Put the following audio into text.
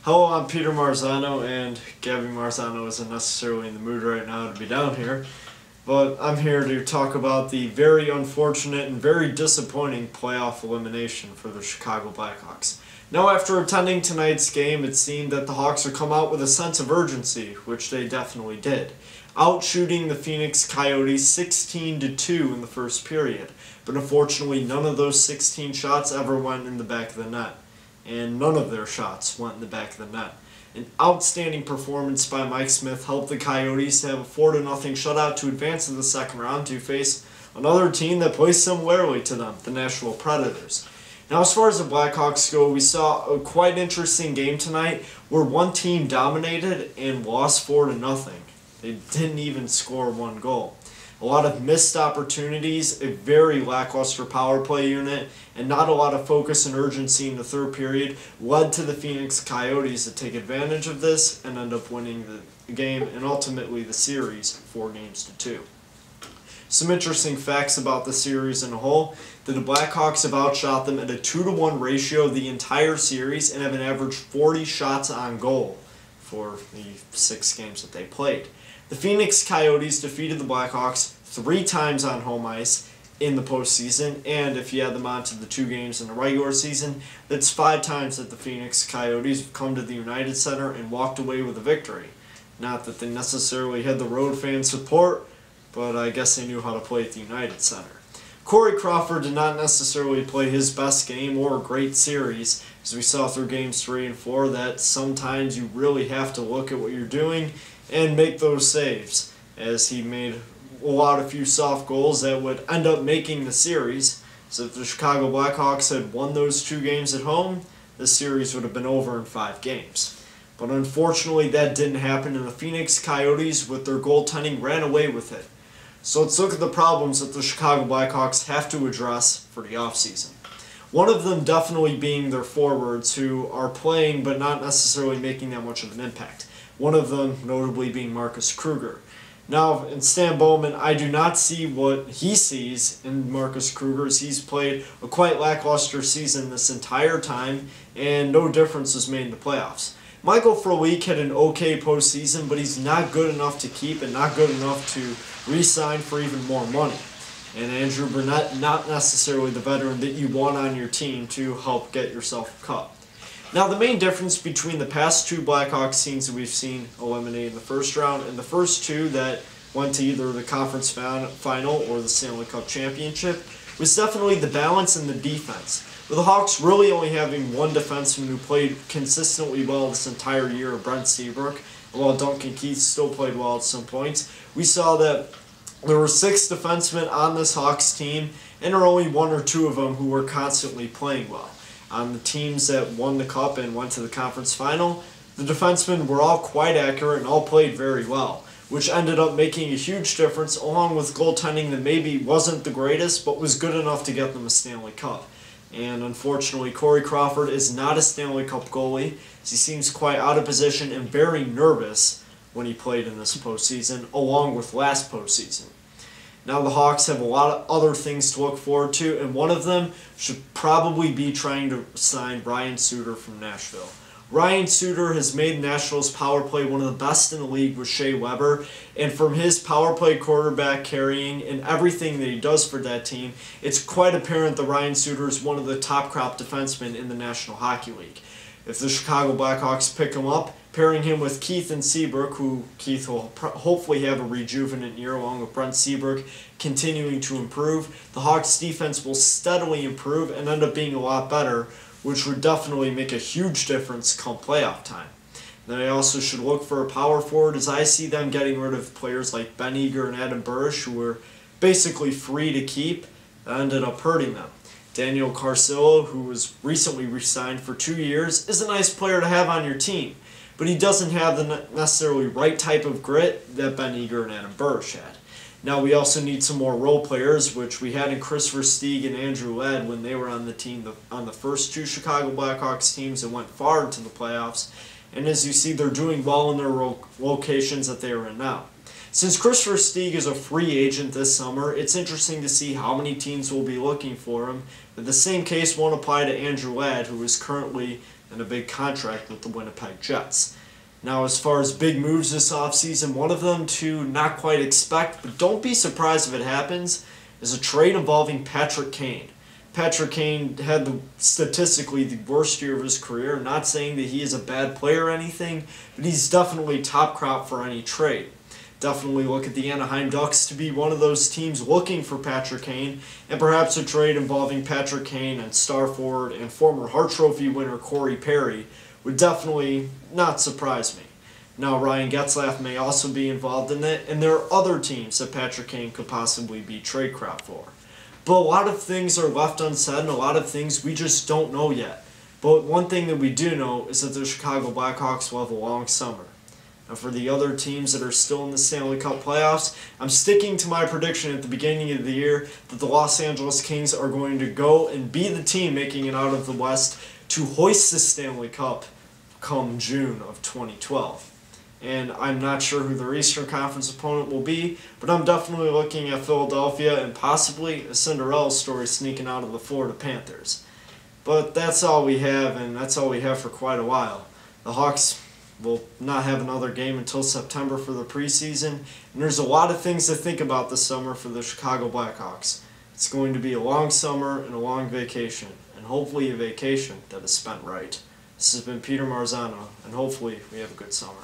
Hello, I'm Peter Marzano, and Gabby Marzano isn't necessarily in the mood right now to be down here, but I'm here to talk about the very unfortunate and very disappointing playoff elimination for the Chicago Blackhawks. Now, after attending tonight's game, it seemed that the Hawks would come out with a sense of urgency, which they definitely did, outshooting the Phoenix Coyotes 16-2 in the first period, but unfortunately none of those 16 shots ever went in the back of the net. And none of their shots went in the back of the net. An outstanding performance by Mike Smith helped the Coyotes to have a 4-0 shutout to advance to the second round to face another team that plays similarly to them, the Nashville Predators. Now, as far as the Blackhawks go, we saw a quite interesting game tonight where one team dominated and lost 4-0. They didn't even score one goal. A lot of missed opportunities, a very lackluster power play unit, and not a lot of focus and urgency in the third period led to the Phoenix Coyotes to take advantage of this and end up winning the game and ultimately the series 4-2. Some interesting facts about the series in a whole: that the Blackhawks have outshot them at a 2-to-1 ratio the entire series and have an average 40 shots on goal for the 6 games that they played. The Phoenix Coyotes defeated the Blackhawks 3 times on home ice in the postseason, and if you add them on to the 2 games in the regular season, that's 5 times that the Phoenix Coyotes have come to the United Center and walked away with a victory. Not that they necessarily had the road fan support, but I guess they knew how to play at the United Center. Corey Crawford did not necessarily play his best game or a great series, as we saw through games 3 and 4 that sometimes you really have to look at what you're doing and make those saves, as he made a few soft goals that would end up making the series. So if the Chicago Blackhawks had won those 2 games at home, the series would have been over in 5 games. But unfortunately that didn't happen, and the Phoenix Coyotes with their goaltending ran away with it. So let's look at the problems that the Chicago Blackhawks have to address for the offseason. One of them definitely being their forwards, who are playing but not necessarily making that much of an impact. One of them notably being Marcus Kruger. Now, in Stan Bowman, I do not see what he sees in Marcus Kruger, as he's played a quite lackluster season this entire time, and no difference was made in the playoffs. Michael Frolik had an okay postseason, but he's not good enough to keep and not good enough to re-sign for even more money. And Andrew Brunette, not necessarily the veteran that you want on your team to help get yourself a cup. Now, the main difference between the past 2 Blackhawks teams that we've seen eliminated in the first round and the first 2 that went to either the conference final or the Stanley Cup championship was definitely the balance and the defense. With the Hawks really only having one defenseman who played consistently well this entire year, Brent Seabrook, while Duncan Keith still played well at some points, we saw that there were 6 defensemen on this Hawks team, and there were only 1 or 2 of them who were constantly playing well. On the teams that won the Cup and went to the conference final, the defensemen were all quite accurate and all played very well, which ended up making a huge difference, along with goaltending that maybe wasn't the greatest, but was good enough to get them a Stanley Cup. And unfortunately, Corey Crawford is not a Stanley Cup goalie, as he seems quite out of position and very nervous when he played in this postseason, along with last postseason. Now the Hawks have a lot of other things to look forward to, and one of them should probably be trying to sign Ryan Suter from Nashville. Ryan Suter has made Nashville's power play one of the best in the league with Shea Weber, and from his power play quarterback carrying and everything that he does for that team, it's quite apparent that Ryan Suter is one of the top crop defensemen in the National Hockey League. If the Chicago Blackhawks pick him up, pairing him with Keith and Seabrook, who Keith will hopefully have a rejuvenant year, along with Brent Seabrook continuing to improve, the Hawks' defense will steadily improve and end up being a lot better, which would definitely make a huge difference come playoff time. Then I also should look for a power forward, as I see them getting rid of players like Ben Eager and Adam Burish, who were basically free to keep, that ended up hurting them. Daniel Carcillo, who was recently re-signed for 2 years, is a nice player to have on your team, but he doesn't have the necessarily right type of grit that Ben Eager and Adam Burish had. Now we also need some more role players, which we had in Kris Versteeg and Andrew Ladd when they were on the team on the first 2 Chicago Blackhawks teams and went far into the playoffs. And as you see, they're doing well in their locations that they are in now. Since Kris Versteeg is a free agent this summer, it's interesting to see how many teams will be looking for him. But the same case won't apply to Andrew Ladd, who is currently and a big contract with the Winnipeg Jets. Now, as far as big moves this offseason, one of them to not quite expect, but don't be surprised if it happens, is a trade involving Patrick Kane. Patrick Kane had statistically the worst year of his career. I'm not saying that he is a bad player or anything, but he's definitely top crop for any trade. Definitely look at the Anaheim Ducks to be one of those teams looking for Patrick Kane, and perhaps a trade involving Patrick Kane and star forward and former Hart Trophy winner Corey Perry would definitely not surprise me. Now, Ryan Getzlaf may also be involved in it, and there are other teams that Patrick Kane could possibly be trade crop for. But a lot of things are left unsaid, and a lot of things we just don't know yet. But one thing that we do know is that the Chicago Blackhawks will have a long summer. Now, for the other teams that are still in the Stanley Cup playoffs, I'm sticking to my prediction at the beginning of the year that the Los Angeles Kings are going to go and be the team making it out of the West to hoist the Stanley Cup come June of 2012. And I'm not sure who their Eastern Conference opponent will be, but I'm definitely looking at Philadelphia and possibly a Cinderella story sneaking out of the Florida Panthers. But that's all we have, and that's all we have for quite a while. The Hawks will not have another game until September for the preseason, and there's a lot of things to think about this summer for the Chicago Blackhawks. It's going to be a long summer and a long vacation, and hopefully a vacation that is spent right. This has been Peter Marzano, and hopefully we have a good summer.